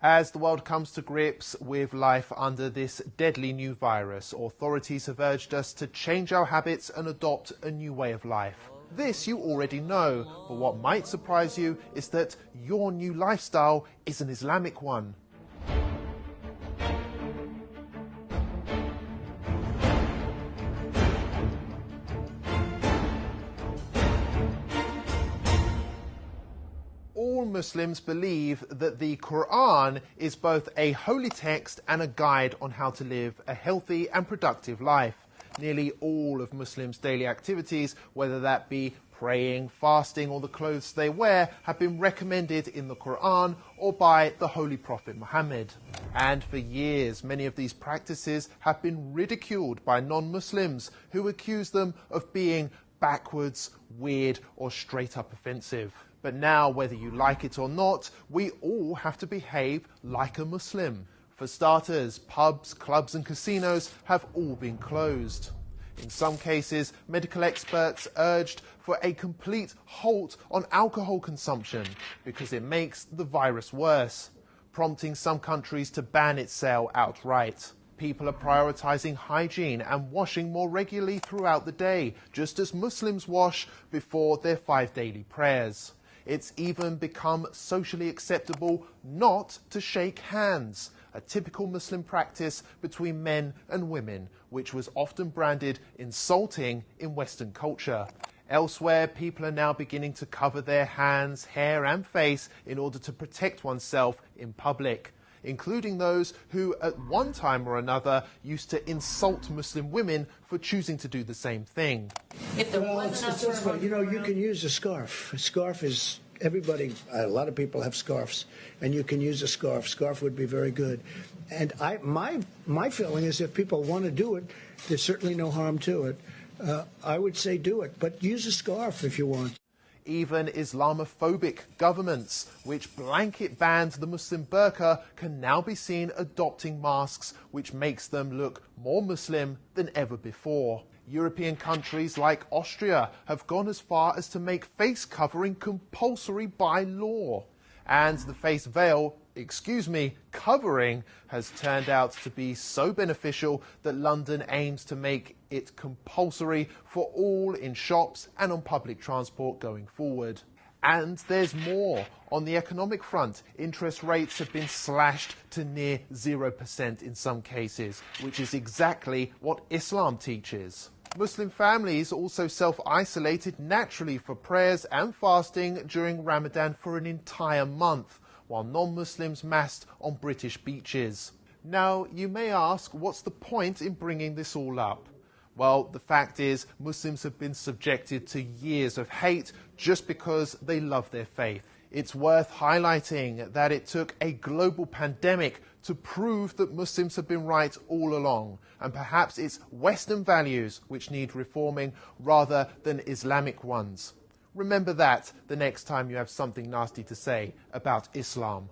As the world comes to grips with life under this deadly new virus, authorities have urged us to change our habits and adopt a new way of life. This you already know, but what might surprise you is that your new lifestyle is an Islamic one. All Muslims believe that the Quran is both a holy text and a guide on how to live a healthy and productive life. Nearly all of Muslims' daily activities, whether that be praying, fasting, or the clothes they wear, have been recommended in the Quran or by the Holy Prophet Muhammad. And for years, many of these practices have been ridiculed by non-Muslims who accuse them of being backwards, weird, or straight up offensive. But now, whether you like it or not, we all have to behave like a Muslim. For starters, pubs, clubs and casinos have all been closed. In some cases, medical experts urged for a complete halt on alcohol consumption because it makes the virus worse, prompting some countries to ban its sale outright. People are prioritizing hygiene and washing more regularly throughout the day, just as Muslims wash before their 5 daily prayers. It's even become socially acceptable not to shake hands, a typical Muslim practice between men and women, which was often branded insulting in Western culture. Elsewhere, people are now beginning to cover their hands, hair and face in order to protect oneself in public, including those who at one time or another used to insult Muslim women for choosing to do the same thing. If there wasn't you can use a scarf. A scarf is, everybody, a lot of people have scarves, and you can use a scarf. Scarf would be very good. And my feeling is if people want to do it, there's certainly no harm to it. I would say do it, but use a scarf if you want. Even Islamophobic governments, which blanket banned the Muslim burqa, can now be seen adopting masks, which makes them look more Muslim than ever before. European countries like Austria have gone as far as to make face covering compulsory by law. And the face veil, covering, has turned out to be so beneficial that London aims to make it compulsory for all in shops and on public transport going forward. And there's more. On the economic front, interest rates have been slashed to near 0% in some cases, which is exactly what Islam teaches. Muslim families also self-isolated naturally for prayers and fasting during Ramadan for an entire month, while non-Muslims massed on British beaches. Now, you may ask, what's the point in bringing this all up? Well, the fact is, Muslims have been subjected to years of hate just because they love their faith. It's worth highlighting that it took a global pandemic to prove that Muslims have been right all along, and perhaps it's Western values which need reforming rather than Islamic ones. Remember that the next time you have something nasty to say about Islam.